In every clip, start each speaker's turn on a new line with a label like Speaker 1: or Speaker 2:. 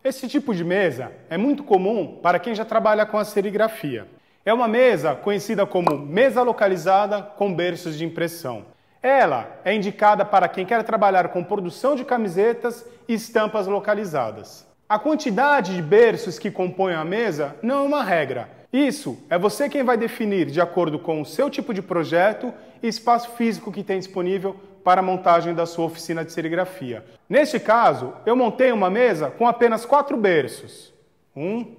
Speaker 1: Esse tipo de mesa é muito comum para quem já trabalha com a serigrafia. É uma mesa conhecida como mesa localizada com berços de impressão. Ela é indicada para quem quer trabalhar com produção de camisetas e estampas localizadas. A quantidade de berços que compõem a mesa não é uma regra. Isso é você quem vai definir de acordo com o seu tipo de projeto e espaço físico que tem disponível para a montagem da sua oficina de serigrafia. Neste caso, eu montei uma mesa com apenas 4 berços. 1,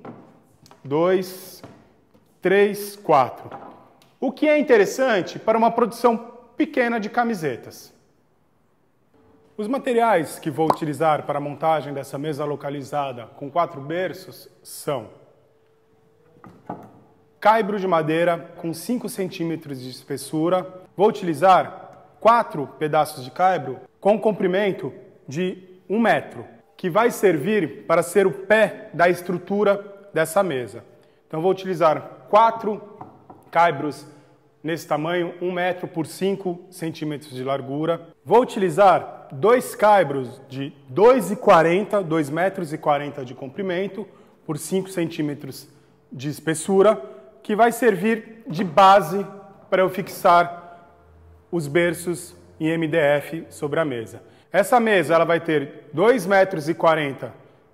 Speaker 1: 2, 3, 4. O que é interessante para uma produção pequena de camisetas. Os materiais que vou utilizar para a montagem dessa mesa localizada com 4 berços são caibro de madeira com 5 centímetros de espessura. Vou utilizar 4 pedaços de caibro com comprimento de 1 metro, que vai servir para ser o pé da estrutura dessa mesa. Então vou utilizar 4 caibros nesse tamanho, 1 metro por 5 centímetros de largura. Vou utilizar 2 caibros de 2,40 metros e 40 de comprimento por 5 centímetros de espessura, que vai servir de base para eu fixar os berços em MDF sobre a mesa. Essa mesa ela vai ter 2,40 metros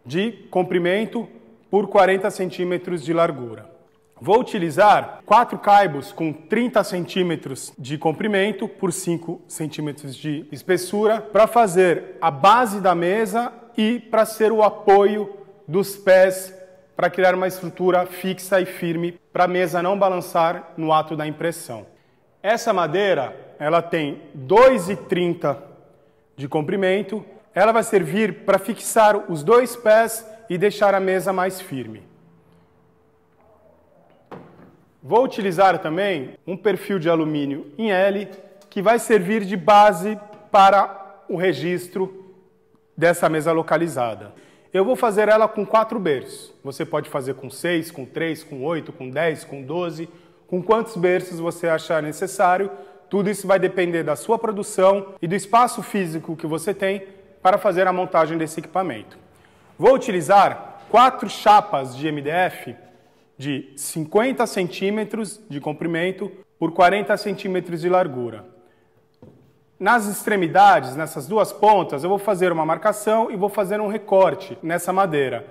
Speaker 1: de comprimento por 40 centímetros de largura. Vou utilizar 4 caibros com 30 centímetros de comprimento por 5 centímetros de espessura para fazer a base da mesa e para ser o apoio dos pés para criar uma estrutura fixa e firme para a mesa não balançar no ato da impressão. Essa madeira ela tem 2,30 de comprimento, ela vai servir para fixar os 2 pés e deixar a mesa mais firme. Vou utilizar também um perfil de alumínio em L, que vai servir de base para o registro dessa mesa localizada. Eu vou fazer ela com 4 berços. Você pode fazer com 6, com 3, com 8, com 10, com 12, com quantos berços você achar necessário. Tudo isso vai depender da sua produção e do espaço físico que você tem para fazer a montagem desse equipamento. Vou utilizar 4 chapas de MDF de 50 centímetros de comprimento por 40 centímetros de largura. Nas extremidades, nessas 2 pontas, eu vou fazer uma marcação e vou fazer um recorte nessa madeira.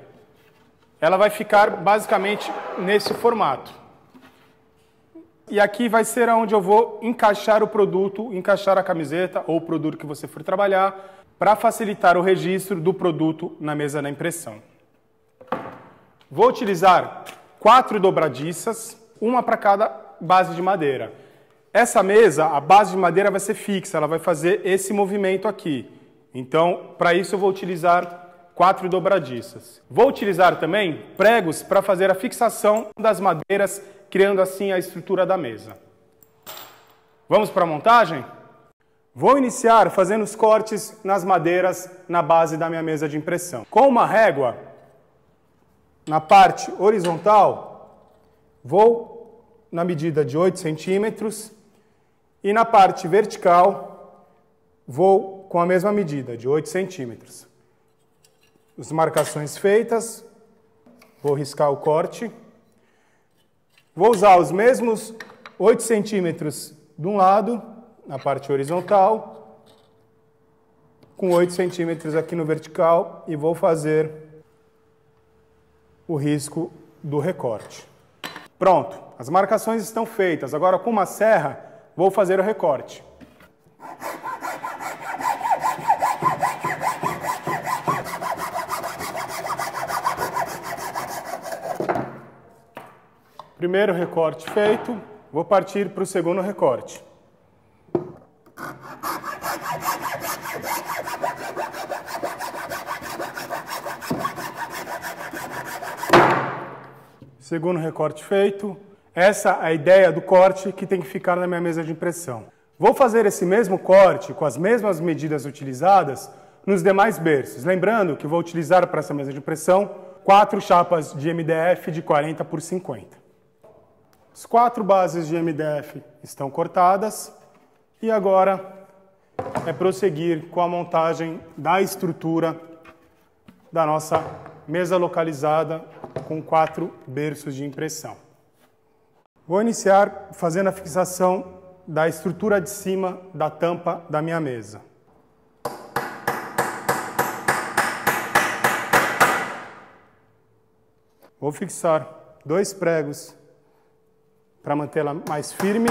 Speaker 1: Ela vai ficar basicamente nesse formato. E aqui vai ser onde eu vou encaixar o produto, encaixar a camiseta ou o produto que você for trabalhar, para facilitar o registro do produto na mesa da impressão. Vou utilizar 4 dobradiças, uma para cada base de madeira. Essa mesa, a base de madeira vai ser fixa, ela vai fazer esse movimento aqui. Então, para isso eu vou utilizar 4 dobradiças. Vou utilizar também pregos para fazer a fixação das madeiras, criando assim a estrutura da mesa. Vamos para a montagem? Vou iniciar fazendo os cortes nas madeiras na base da minha mesa de impressão. Com uma régua, na parte horizontal, vou na medida de 8 centímetros e na parte vertical, vou com a mesma medida, de 8 centímetros. As marcações feitas, vou riscar o corte. Vou usar os mesmos 8 centímetros de um lado, na parte horizontal, com 8 centímetros aqui no vertical e vou fazer o risco do recorte. Pronto, as marcações estão feitas. Agora com uma serra vou fazer o recorte. Primeiro recorte feito, vou partir para o segundo recorte. Segundo recorte feito. Essa é a ideia do corte que tem que ficar na minha mesa de impressão. Vou fazer esse mesmo corte com as mesmas medidas utilizadas nos demais berços. Lembrando que vou utilizar para essa mesa de impressão 4 chapas de MDF de 40 por 50. As 4 bases de MDF estão cortadas e agora é prosseguir com a montagem da estrutura da nossa mesa localizada com 4 berços de impressão. Vou iniciar fazendo a fixação da estrutura de cima da tampa da minha mesa. Vou fixar 2 pregos para mantê-la mais firme.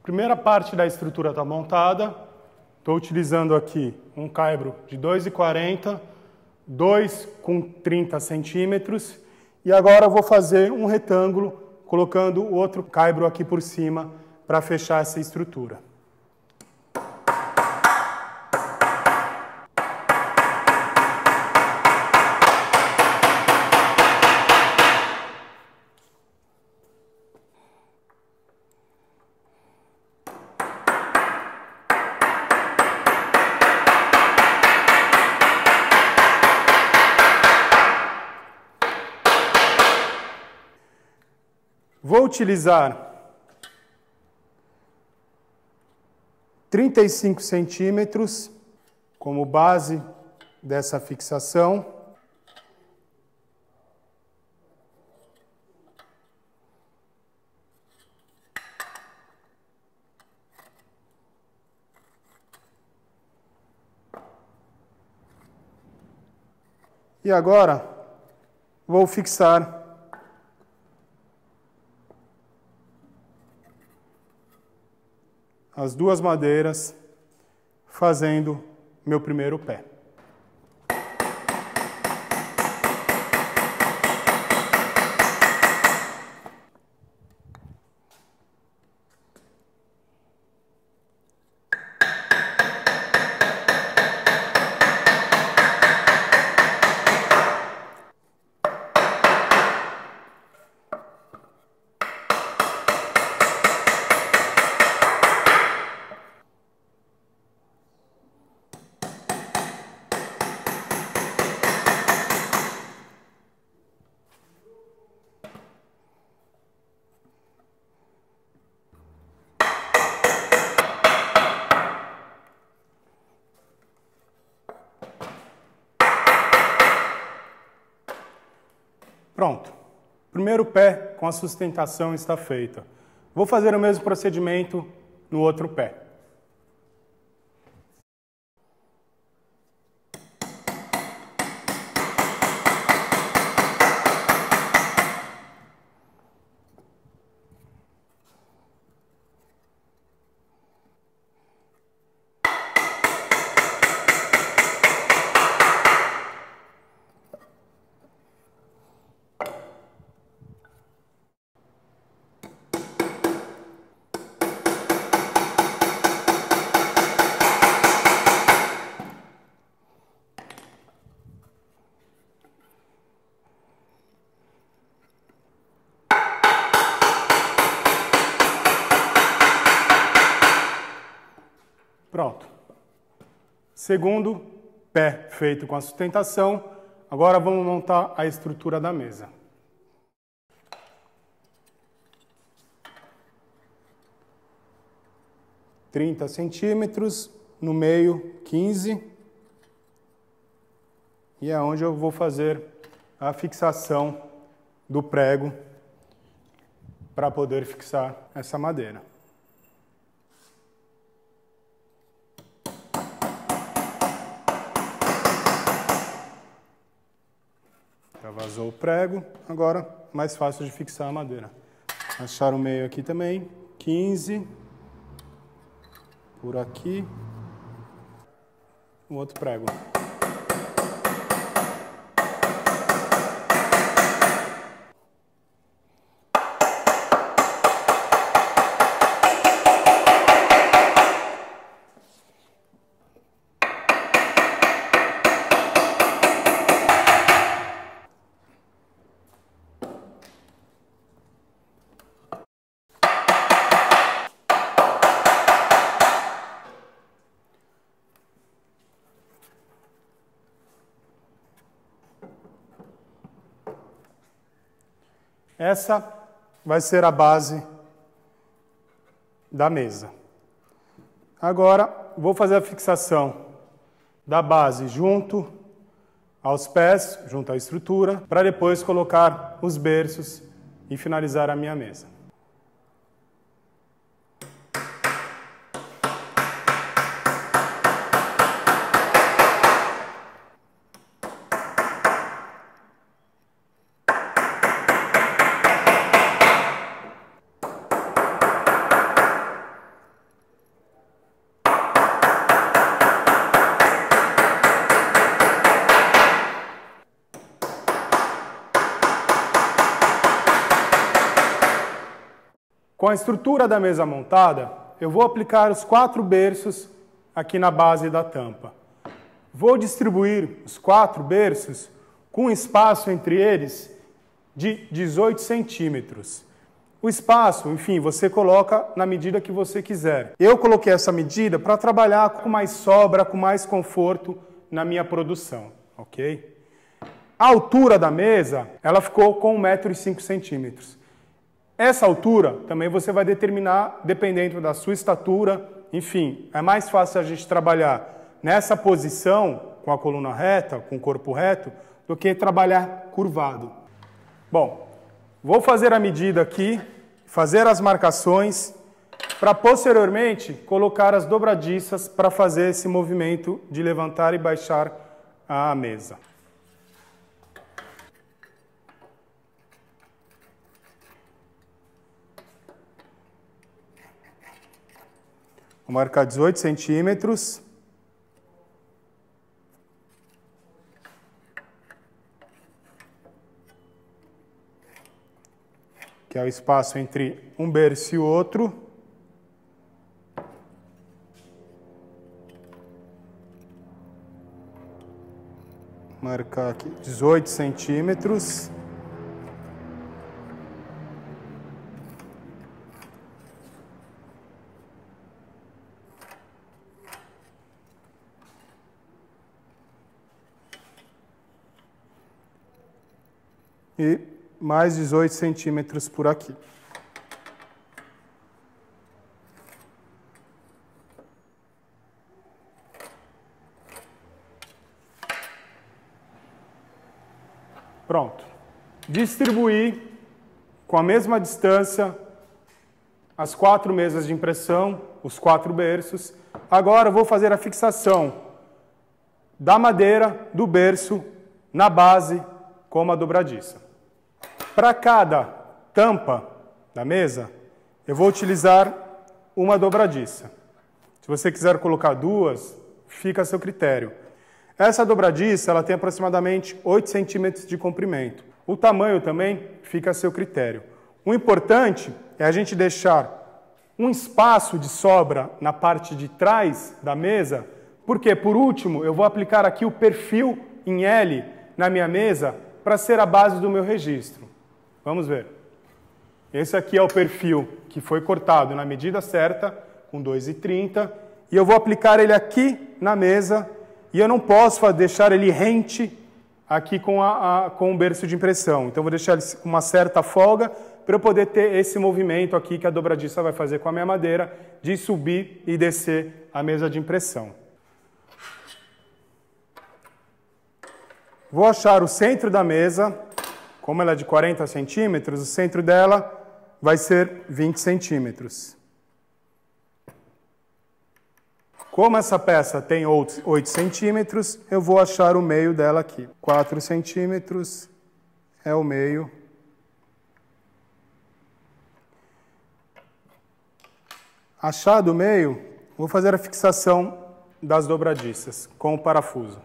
Speaker 1: Primeira parte da estrutura está montada. Estou utilizando aqui um caibro de 2,40, 2 com 30 centímetros. E agora eu vou fazer um retângulo, colocando o outro caibro aqui por cima para fechar essa estrutura. Vou utilizar 35 centímetros como base dessa fixação. E agora vou fixar as 2 madeiras, fazendo meu primeiro pé. Pronto. Primeiro pé com a sustentação está feito. Vou fazer o mesmo procedimento no outro pé. Pronto. Segundo pé feito com a sustentação. Agora vamos montar a estrutura da mesa. (30 centímetros, no meio 15. E é onde eu vou fazer a fixação do prego para poder fixar essa madeira. Já vazou o prego, agora mais fácil de fixar a madeira. Achar o meio aqui também, 15. 15. Por aqui. Um outro prego. Essa vai ser a base da mesa. Agora, vou fazer a fixação da base junto aos pés, junto à estrutura, para depois colocar os berços e finalizar a minha mesa. Com a estrutura da mesa montada, eu vou aplicar os 4 berços aqui na base da tampa. Vou distribuir os 4 berços com um espaço entre eles de 18 centímetros. O espaço, enfim, você coloca na medida que você quiser. Eu coloquei essa medida para trabalhar com mais sobra, com mais conforto na minha produção, ok? A altura da mesa, ela ficou com 1,05 m. Essa altura também você vai determinar dependendo da sua estatura. Enfim, é mais fácil a gente trabalhar nessa posição, com a coluna reta, com o corpo reto, do que trabalhar curvado. Bom, vou fazer a medida aqui, fazer as marcações, para posteriormente colocar as dobradiças para fazer esse movimento de levantar e baixar a mesa. Vou marcar 18 centímetros. Que é o espaço entre um berço e o outro. Marcar aqui 18 centímetros. E mais 18 centímetros por aqui. Pronto. Distribuir com a mesma distância as 4 mesas de impressão, os 4 berços. Agora eu vou fazer a fixação da madeira do berço na base com uma dobradiça. Para cada tampa da mesa, eu vou utilizar uma dobradiça. Se você quiser colocar 2, fica a seu critério. Essa dobradiça ela tem aproximadamente 8 centímetros de comprimento. O tamanho também fica a seu critério. O importante é a gente deixar um espaço de sobra na parte de trás da mesa, porque, por último, eu vou aplicar aqui o perfil em L na minha mesa para ser a base do meu registro. Vamos ver. Esse aqui é o perfil que foi cortado na medida certa, com 2,30, e eu vou aplicar ele aqui na mesa, e eu não posso deixar ele rente aqui com o berço de impressão. Então, eu vou deixar ele com uma certa folga para eu poder ter esse movimento aqui que a dobradiça vai fazer com a minha madeira, de subir e descer a mesa de impressão. Vou achar o centro da mesa. Como ela é de 40 centímetros, o centro dela vai ser 20 centímetros. Como essa peça tem 8 centímetros, eu vou achar o meio dela aqui. 4 centímetros é o meio. Achado o meio, vou fazer a fixação das dobradiças com o parafuso.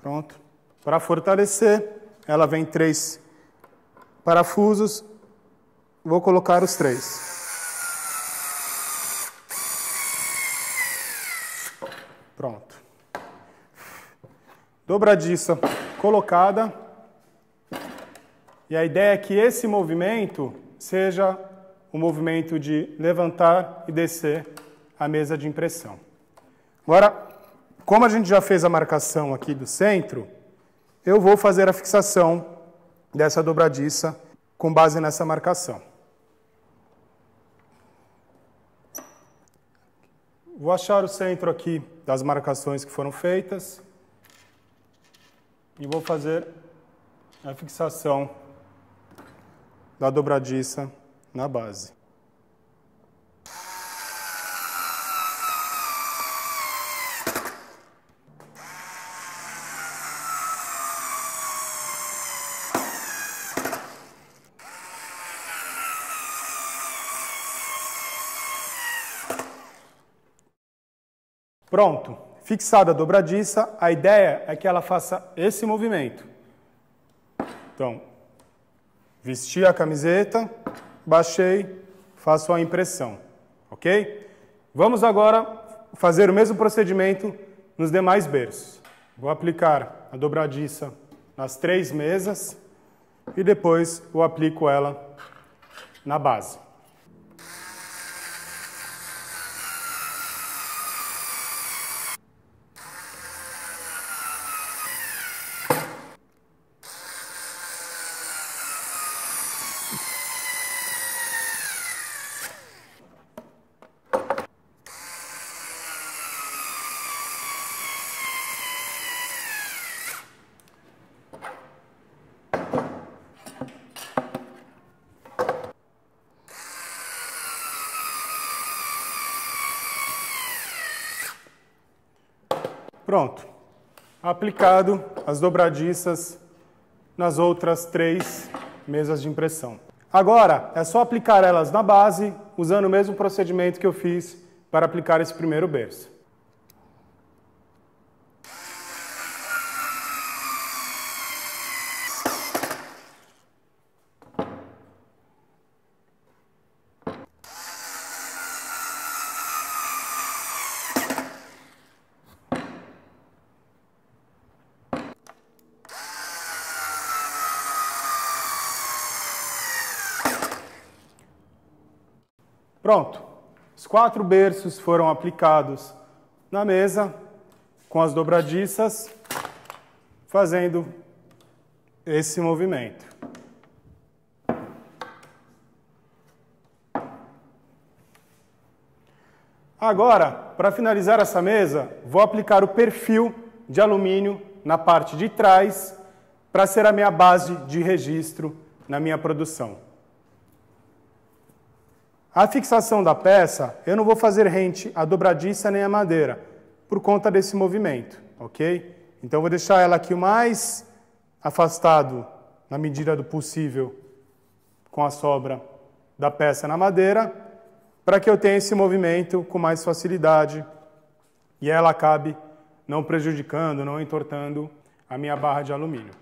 Speaker 1: Pronto. Para fortalecer, ela vem 3 parafusos. Vou colocar os 3. Pronto. Dobradiça colocada. E a ideia é que esse movimento seja o movimento de levantar e descer a mesa de impressão. Agora, como a gente já fez a marcação aqui do centro, eu vou fazer a fixação dessa dobradiça com base nessa marcação. Vou achar o centro aqui das marcações que foram feitas e vou fazer a fixação da dobradiça na base. Pronto, fixada a dobradiça, a ideia é que ela faça esse movimento. Então, vesti a camiseta, baixei, faço a impressão, ok? Vamos agora fazer o mesmo procedimento nos demais berços. Vou aplicar a dobradiça nas 3 mesas e depois eu aplico ela na base. Pronto, aplicado as dobradiças nas outras 3 mesas de impressão. Agora é só aplicar elas na base, usando o mesmo procedimento que eu fiz para aplicar esse primeiro berço. Pronto, os 4 berços foram aplicados na mesa com as dobradiças, fazendo esse movimento. Agora, para finalizar essa mesa, vou aplicar o perfil de alumínio na parte de trás para ser a minha base de registro na minha produção. A fixação da peça, eu não vou fazer rente à dobradiça nem à madeira, por conta desse movimento, ok? Então, eu vou deixar ela aqui o mais afastado, na medida do possível, com a sobra da peça na madeira, para que eu tenha esse movimento com mais facilidade e ela acabe não prejudicando, não entortando a minha barra de alumínio.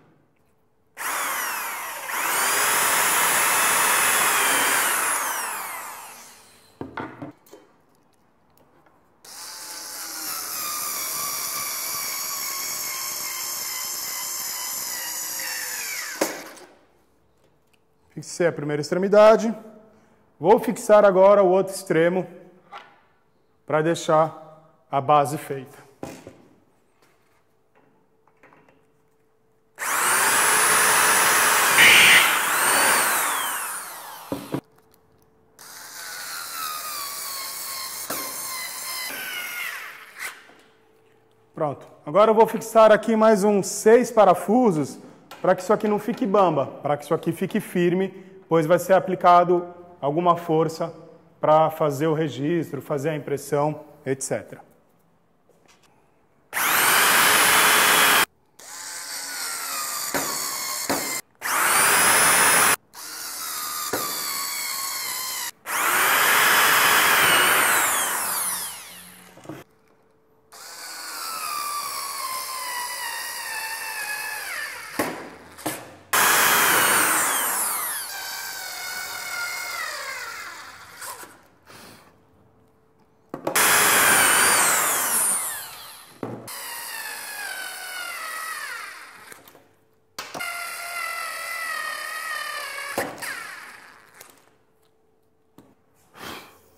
Speaker 1: Fixei a primeira extremidade. Vou fixar agora o outro extremo para deixar a base feita. Pronto. Agora eu vou fixar aqui mais uns 6 parafusos para que isso aqui não fique bamba, para que isso aqui fique firme, pois vai ser aplicado alguma força para fazer o registro, fazer a impressão, etc.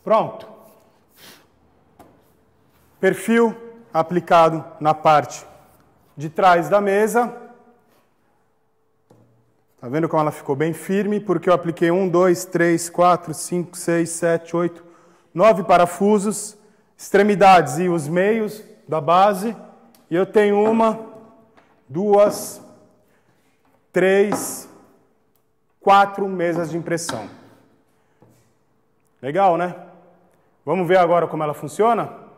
Speaker 1: Pronto. Perfil aplicado na parte de trás da mesa. Tá vendo como ela ficou bem firme? Porque eu apliquei 1, 2, 3, 4, 5, 6, 7, 8, 9 parafusos, extremidades e os meios da base. E eu tenho 1, 2, 3, 4 mesas de impressão. Legal, né? Vamos ver agora como ela funciona?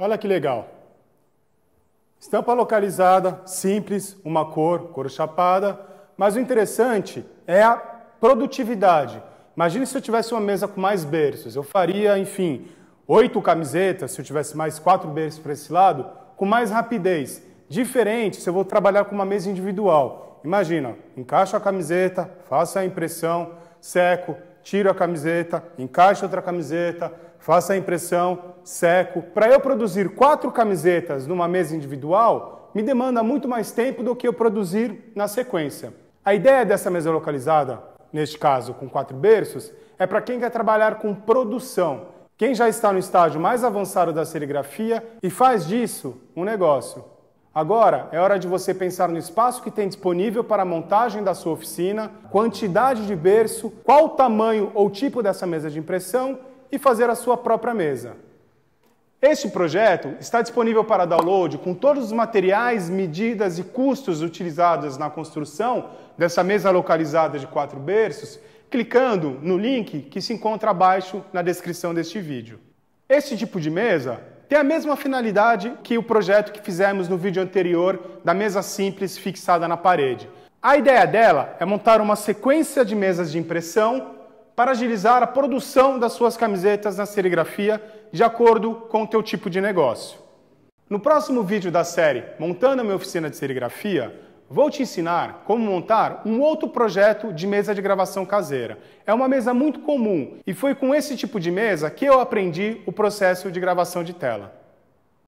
Speaker 1: Olha que legal. Estampa localizada, simples, uma cor chapada, mas o interessante é a produtividade. Imagine se eu tivesse uma mesa com mais berços. Eu faria, enfim, 8 camisetas, se eu tivesse mais 4 berços para esse lado, com mais rapidez. Diferente se eu vou trabalhar com uma mesa individual. Imagina, encaixo a camiseta, faço a impressão, seco, tiro a camiseta, encaixo outra camiseta, faço a impressão, seco. Para eu produzir 4 camisetas numa mesa individual, me demanda muito mais tempo do que eu produzir na sequência. A ideia dessa mesa localizada, neste caso com 4 berços, é para quem quer trabalhar com produção. Quem já está no estágio mais avançado da serigrafia e faz disso um negócio. Agora é hora de você pensar no espaço que tem disponível para a montagem da sua oficina, quantidade de berço, qual o tamanho ou tipo dessa mesa de impressão e fazer a sua própria mesa. Este projeto está disponível para download com todos os materiais, medidas e custos utilizados na construção dessa mesa localizada de 4 berços clicando no link que se encontra abaixo na descrição deste vídeo. Esse tipo de mesa tem a mesma finalidade que o projeto que fizemos no vídeo anterior da mesa simples fixada na parede. A ideia dela é montar uma sequência de mesas de impressão para agilizar a produção das suas camisetas na serigrafia de acordo com o teu tipo de negócio. No próximo vídeo da série Montando a minha oficina de serigrafia, vou te ensinar como montar um outro projeto de mesa de gravação caseira. É uma mesa muito comum e foi com esse tipo de mesa que eu aprendi o processo de gravação de tela.